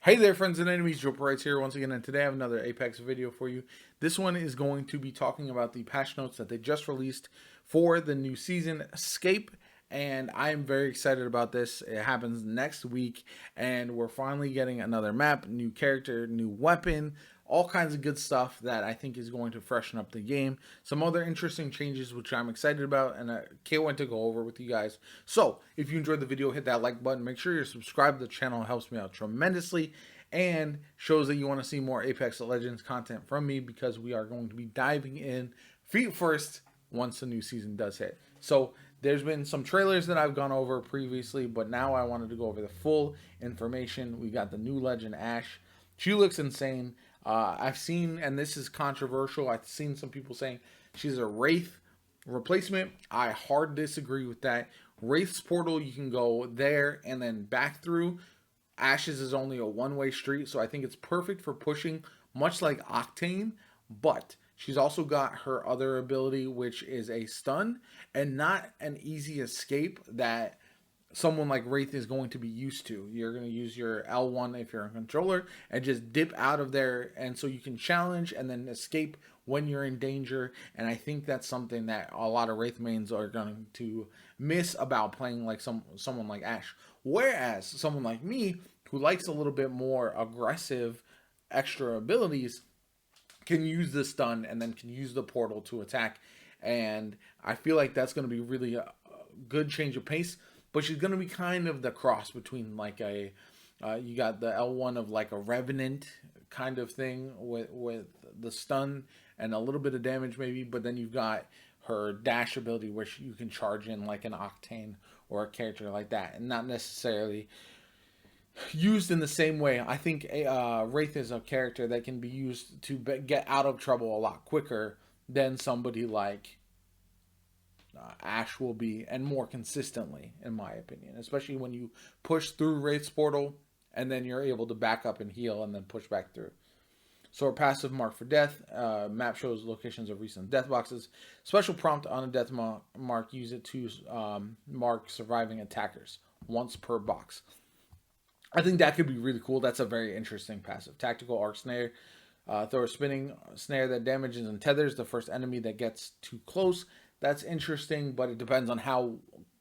Hey there, friends and enemies. JoPaWrites here once again, and today I have another Apex video for you. This one is going to be talking about the patch notes that they just released for the new season, Escape, and I am very excited about this. It happens next week, and we're finally getting another map, new character, new weapon, all kinds of good stuff that I think is going to freshen up the game. Some other interesting changes which I'm excited about and I can't wait to go over with you guys. So if you enjoyed the video, hit that like button. Make sure you're subscribed to the channel. It helps me out tremendously and shows that you want to see more Apex Legends content from me because we are going to be diving in feet first once the new season does hit. So there's been some trailers that I've gone over previously, but now I wanted to go over the full information. We got the new legend Ash. She looks insane. I've seen, and this is controversial, I've seen some people saying she's a Wraith replacement. I hard disagree with that. Wraith's portal, you can go there and then back through. Ash's is only a one-way street, so I think it's perfect for pushing, much like Octane, but she's also got her other ability, which is a stun, and not an easy escape that someone like Wraith is going to be used to. You're going to use your L1 if you're a controller and just dip out of there, and so you can challenge and then escape when you're in danger. And I think that's something that a lot of Wraith mains are going to miss about playing like someone like Ash. Whereas someone like me, who likes a little bit more aggressive extra abilities, can use the stun and then can use the portal to attack. And I feel like that's going to be really a good change of pace. But she's going to be kind of the cross between like a you got the L1 of like a Revenant kind of thing with the stun and a little bit of damage maybe, but then you've got her dash ability where you can charge in like an Octane or a character like that, and not necessarily used in the same way. I think Wraith is a character that can be used to get out of trouble a lot quicker than somebody like Ash will be, and more consistently, in my opinion. Especially when you push through Wraith's portal, and then you're able to back up and heal, and then push back through. So our passive Mark for Death. Map shows locations of recent death boxes. Special prompt on a death mark. Use it to mark surviving attackers once per box. I think that could be really cool. That's a very interesting passive. Tactical Arc Snare. Throw a spinning snare that damages and tethers the first enemy that gets too close. That's interesting, but it depends on how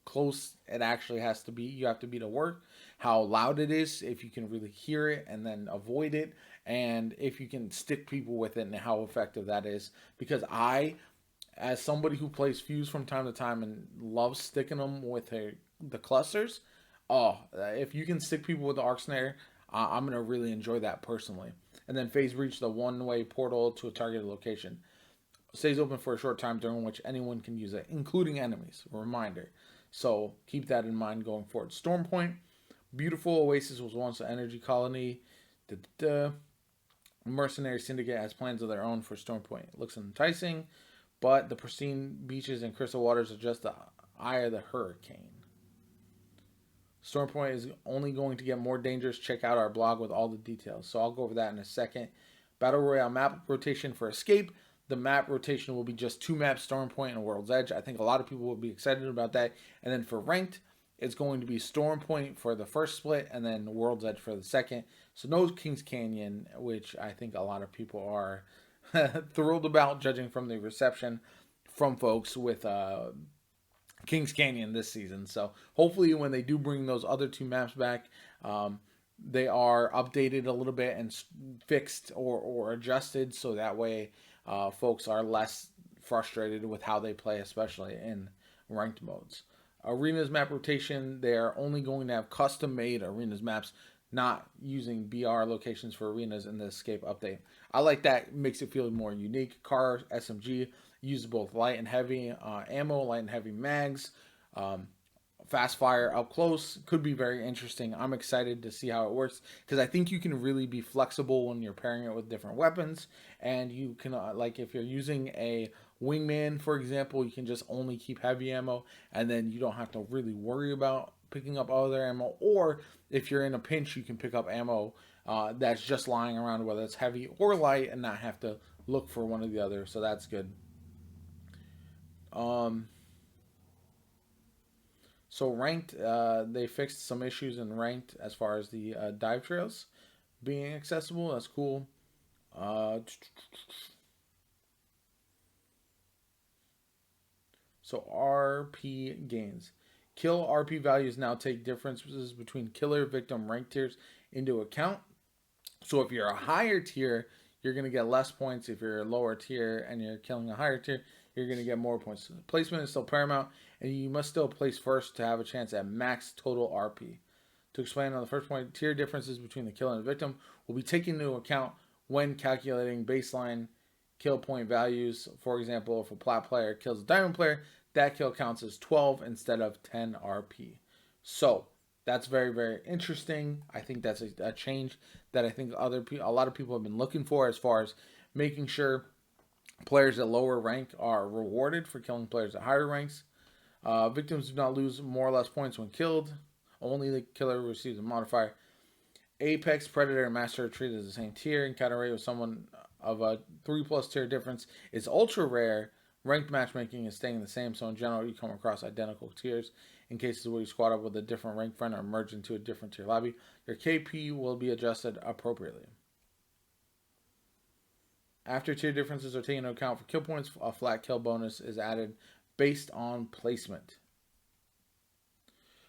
close it actually has to be. You have to be to work. How loud it is, if you can really hear it and then avoid it, and if you can stick people with it and how effective that is. Because I, as somebody who plays Fuse from time to time and loves sticking them with the clusters, if you can stick people with the Arc Snare, I'm going to really enjoy that personally. And then Phase Reach, the one-way portal to a targeted location. Stays open for a short time during which anyone can use it, including enemies. A reminder. So keep that in mind going forward. Storm Point. Beautiful Oasis was once an energy colony. Mercenary Syndicate has plans of their own for Storm Point. It looks enticing, but the pristine beaches and crystal waters are just the eye of the hurricane. Storm Point is only going to get more dangerous. Check out our blog with all the details. So I'll go over that in a second. Battle Royale map rotation for Escape. The map rotation will be just 2 maps, Storm Point and World's Edge. I think a lot of people will be excited about that. And then for Ranked, it's going to be Storm Point for the first split and then World's Edge for the second. So no Kings Canyon, which I think a lot of people are thrilled about, judging from the reception from folks with Kings Canyon this season. So hopefully when they do bring those other 2 maps back, they are updated a little bit and fixed or adjusted, so that way folks are less frustrated with how they play, especially in ranked modes. Arenas map rotation, they are only going to have custom-made Arenas maps, not using BR locations for Arenas in the Escape update. I like that. It makes it feel more unique. c.a.r, SMG, use both light and heavy ammo, light and heavy mags. Fast fire up close could be very interesting. I'm excited to see how it works because I think you can really be flexible when you're pairing it with different weapons, and you can like if you're using a wingman, for example, you can just only keep heavy ammo, and then you don't have to really worry about picking up other ammo. Or if you're in a pinch, you can pick up ammo that's just lying around, whether it's heavy or light, and not have to look for one or the other. So that's good. So ranked, they fixed some issues in ranked as far as the dive trails. being accessible. That's cool. Uh, so RP gains. Kill RP values now take differences between killer victim rank tiers into account. So if you're a higher tier, you're going to get less points. If you're a lower tier and you're killing a higher tier, you're going to get more points. Placement is still paramount, and you must still place first to have a chance at max total RP. To explain on the first point, tier differences between the killer and the victim will be taken into account when calculating baseline kill point values. For example, if a plat player kills a diamond player, that kill counts as 12 instead of 10 RP. So that's very, very interesting. I think that's a change that I think a lot of people have been looking for, as far as making sure players at lower rank are rewarded for killing players at higher ranks. Victims do not lose more or less points when killed. Only the killer receives a modifier. Apex, Predator, and Master are treated as the same tier. Encounter rate with someone of a 3+ tier difference is ultra rare. Ranked matchmaking is staying the same, so in general, you come across identical tiers. In cases where you squad up with a different rank friend or merge into a different tier lobby, your KP will be adjusted appropriately. After tier differences are taken into account for kill points, a flat kill bonus is added based on placement.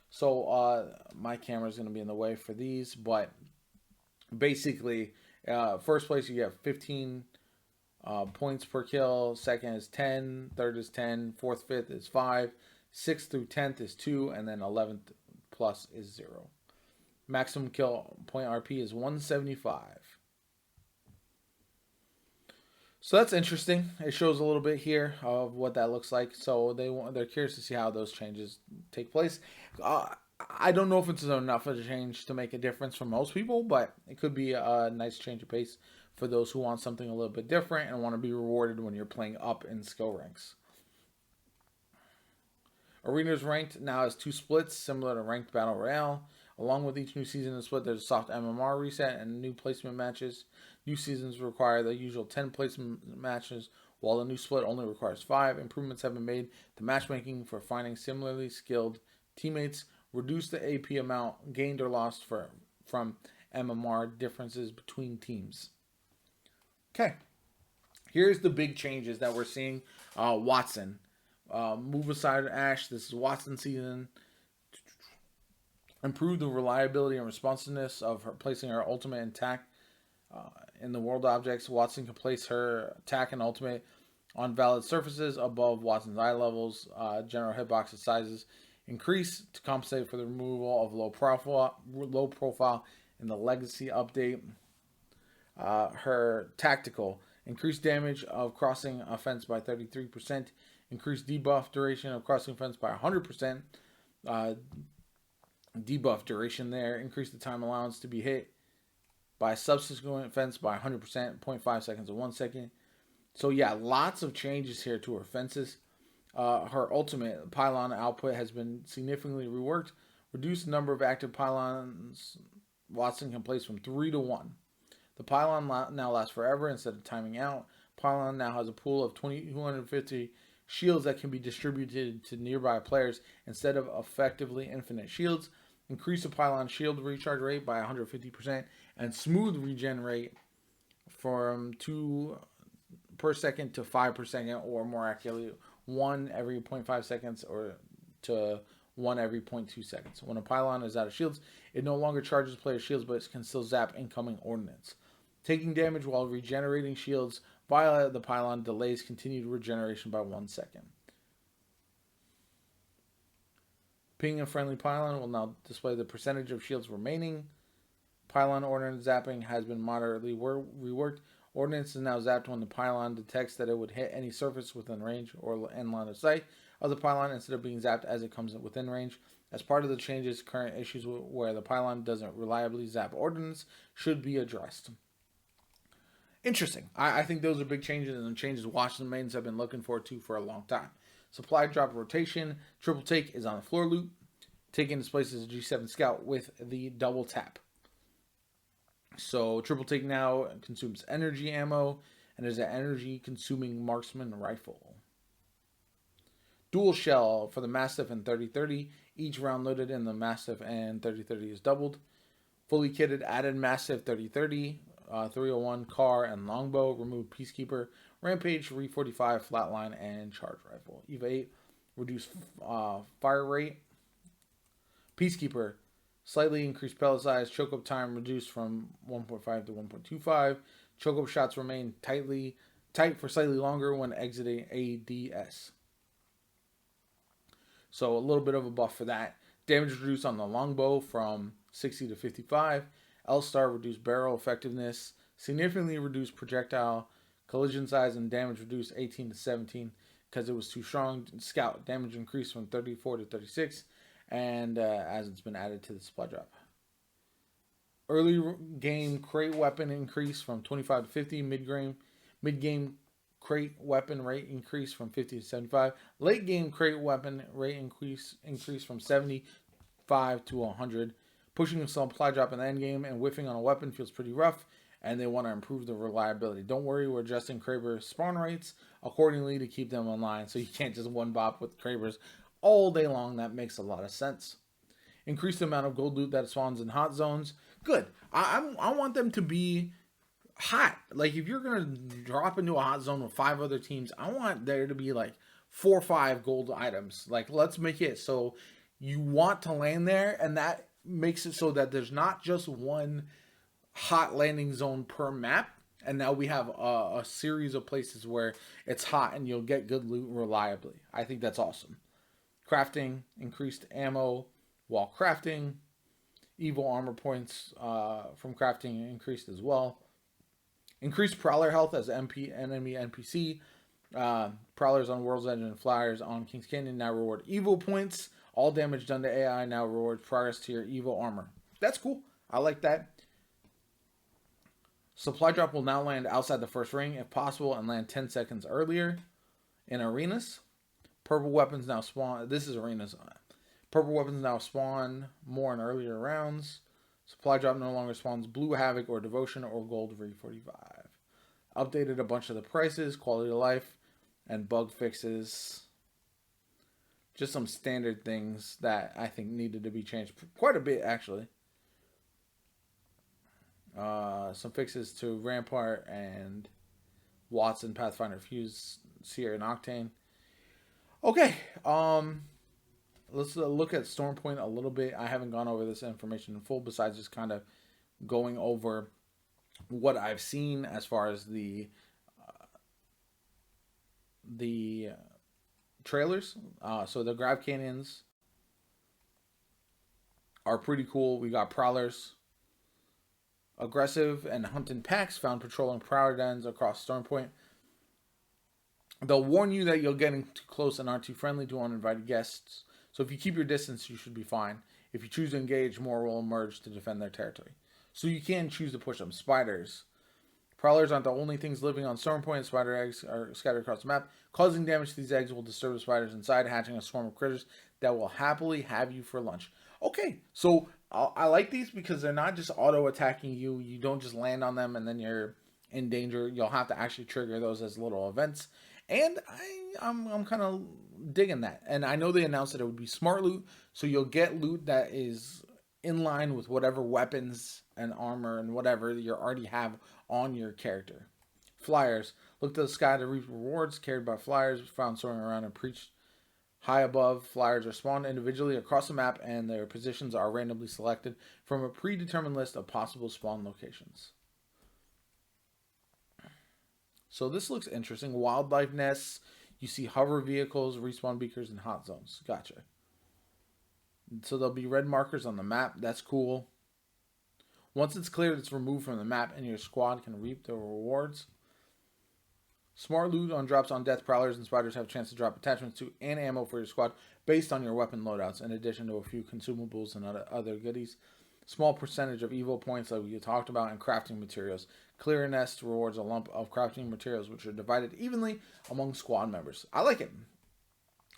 So my camera is going to be in the way for these, but basically, first place you get 15 points per kill. Second is 10. Third is 10. Fourth, fifth is 5. 6th through 10th is 2, and then 11th plus is 0. Maximum kill point RP is 175. So that's interesting. It shows a little bit here of what that looks like. So they're curious to see how those changes take place. I don't know if it's enough of a change to make a difference for most people, but it could be a nice change of pace for those who want something a little bit different and want to be rewarded when you're playing up in skill ranks. Arena's ranked now has 2 splits, similar to ranked Battle Royale. Along with each new season and split, there's a soft MMR reset and new placement matches. New seasons require the usual 10 placement matches, while the new split only requires 5. Improvements have been made to matchmaking for finding similarly skilled teammates. Reduce the AP amount gained or lost from MMR differences between teams. Okay, here's the big changes that we're seeing. Wattson. Move aside Ash. This is Wattson season. Improve the reliability and responsiveness of her placing her ultimate intact in the world objects. Wattson can place her attack and ultimate on valid surfaces above Wattson's eye levels. General hitbox sizes increase to compensate for the removal of low profile in the legacy update. Her tactical increased damage of crossing a fence by 33%. Increased debuff duration of crossing fence by 100%. Debuff duration there. Increase the time allowance to be hit by subsequent fence by 100%, 0.5 seconds to 1 second. So yeah, lots of changes here to her fences. Her ultimate pylon output has been significantly reworked. Reduced number of active pylons Wattson can place from 3 to 1. The pylon now lasts forever instead of timing out. Pylon now has a pool of 250 shields that can be distributed to nearby players instead of effectively infinite shields. Increase the pylon shield recharge rate by 150% and smooth regen rate from 2 per second to 5 per second, or more accurately, 1 every 0.5 seconds or to 1 every 0.2 seconds. When a pylon is out of shields, it no longer charges player shields, but it can still zap incoming ordnance. Taking damage while regenerating shields via the pylon delays continued regeneration by 1 second. Ping a friendly pylon will now display the percentage of shields remaining. Pylon ordnance zapping has been moderately reworked. Ordnance is now zapped when the pylon detects that it would hit any surface within range or end line of sight of the pylon instead of being zapped as it comes within range. As part of the changes, current issues where the pylon doesn't reliably zap ordnance should be addressed. Interesting. I think those are big changes, and changes Washington maidens have been looking forward to for a long time. Supply drop rotation. Triple take is on the floor loop. Taking displaces a G7 Scout with the double tap. So triple take now consumes energy ammo and is an energy consuming marksman rifle. Dual shell for the Mastiff and 3030. Each round loaded in the Mastiff and 3030 is doubled. Fully kitted, added Massive 3030, 301, c.a.r, and Longbow. Removed Peacekeeper, Rampage, Re-45, Flatline, and Charge Rifle. EVA 8, reduced fire rate. Peacekeeper, slightly increased pellet size. Choke up time reduced from 1.5 to 1.25. Choke up shots remain tight for slightly longer when exiting ADS. So a little bit of a buff for that. Damage reduced on the longbow from 60 to 55. L-Star reduced barrel effectiveness. Significantly reduced projectile collision size, and damage reduced 18 to 17 because it was too strong. Scout damage increased from 34 to 36, and as it's been added to the supply drop. Early game crate weapon increase from 25 to 50. Mid game crate weapon rate increase from 50 to 75. Late game crate weapon rate increase from 75 to 100. Pushing a supply drop in the end game and whiffing on a weapon feels pretty rough, and they want to improve the reliability. Don't worry, we're adjusting Kraber spawn rates accordingly to keep them online, so you can't just one bop with Krabers all day long. That makes a lot of sense. Increase the amount of gold loot that spawns in hot zones. Good. I want them to be hot. Like, if you're gonna drop into a hot zone with 5 other teams, I want there to be like 4 or 5 gold items. Like, let's make it so you want to land there, and that makes it so that there's not just one hot landing zone per map, and now we have a series of places where it's hot and you'll get good loot reliably. I think that's awesome. Crafting, increased ammo while crafting. Evil armor points from crafting increased as well. Increased prowler health as enemy NPC. Prowlers on World's Edge and flyers on King's Canyon now reward evil points. All damage done to AI now rewards progress to your evil armor. That's cool. I like that. Supply drop will now land outside the first ring if possible and land 10 seconds earlier in arenas. Purple weapons now spawn. This is arenas. Purple weapons now spawn more in earlier rounds. Supply drop no longer spawns blue havoc or devotion or gold Re-45. Updated a bunch of the prices, quality of life, and bug fixes. Just some standard things that I think needed to be changed quite a bit, actually. Some fixes to Rampart and Wattson, Pathfinder Fuse, c.a.r, and Octane. Okay, let's look at Stormpoint a little bit. I haven't gone over this information in full, besides just kind of going over what I've seen as far as the trailers. So the grab cannons are pretty cool. We got prowlers. Aggressive and hunting packs found patrolling prowler dens across Stormpoint. They'll warn you that you're getting too close and aren't too friendly to uninvited guests. So if you keep your distance, you should be fine. If you choose to engage, more will emerge to defend their territory. So you can choose to push them. Spiders. Prowlers aren't the only things living on Stormpoint. Spider eggs are scattered across the map. Causing damage to these eggs will disturb the spiders inside, hatching a swarm of critters that will happily have you for lunch. Okay, so I like these because they're not just auto-attacking you. You don't just land on them and then you're in danger. You'll have to actually trigger those as little events. And I'm kind of digging that. And I know they announced that it would be smart loot, so you'll get loot that is in line with whatever weapons and armor and whatever you already have on your character. Flyers. Look to the sky to reap rewards carried by flyers found soaring around and preached high above. Flyers are spawned individually across the map, and their positions are randomly selected from a predetermined list of possible spawn locations. So this looks interesting. Wildlife nests. You see hover vehicles, respawn beakers, and hot zones. Gotcha. So there'll be red markers on the map. That's cool. Once it's cleared, it's removed from the map, and your squad can reap the rewards. Smart loot on drops on death. Prowlers and spiders have a chance to drop attachments to and ammo for your squad based on your weapon loadouts, in addition to a few consumables and other goodies. Small percentage of evil points like we talked about, and crafting materials. Clear a nest rewards a lump of crafting materials, which are divided evenly among squad members. I like it.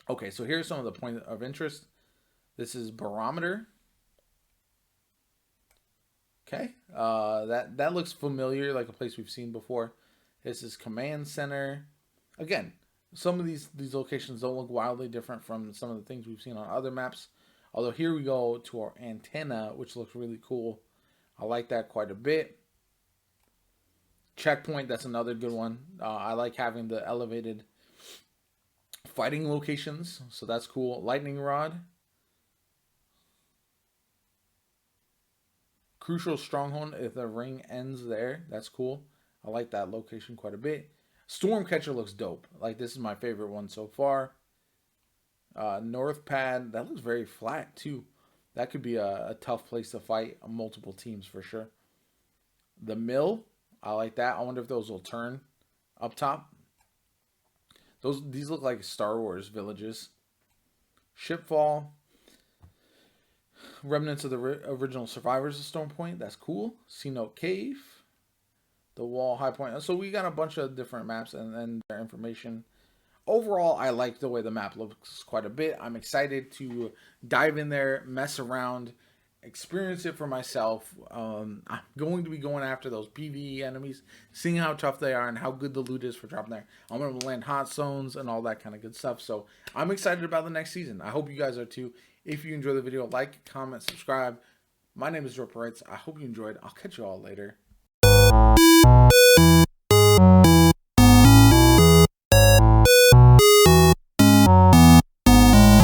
Okay, so here's some of the points of interest. This is barometer. Okay, that looks familiar, like a place we've seen before. This is command center. Again, some of these locations don't look wildly different from some of the things we've seen on other maps. Although here we go to our antenna, which looks really cool. I like that quite a bit. Checkpoint, that's another good one. I like having the elevated fighting locations, so that's cool. Lightning Rod. Crucial Stronghold, if the ring ends there, that's cool. I like that location quite a bit. Stormcatcher looks dope. Like, this is my favorite one so far. North Pad, that looks very flat too. That could be a tough place to fight multiple teams for sure. The Mill, I like that. I wonder if those will turn up top. These look like Star Wars villages. Shipfall. Remnants of the original survivors of Stone Point. That's cool. Sea Note Cave. The Wall, High Point. So we got a bunch of different maps and their information. Overall, I like the way the map looks quite a bit. I'm excited to dive in there, mess around, experience it for myself. I'm going to be going after those PvE enemies, seeing how tough they are and how good the loot is for dropping there. I'm going to land hot zones and all that kind of good stuff. So I'm excited about the next season. I hope you guys are too. If you enjoy the video, like, comment, subscribe. My name is JoPaWrites. I hope you enjoyed. I'll catch you all later.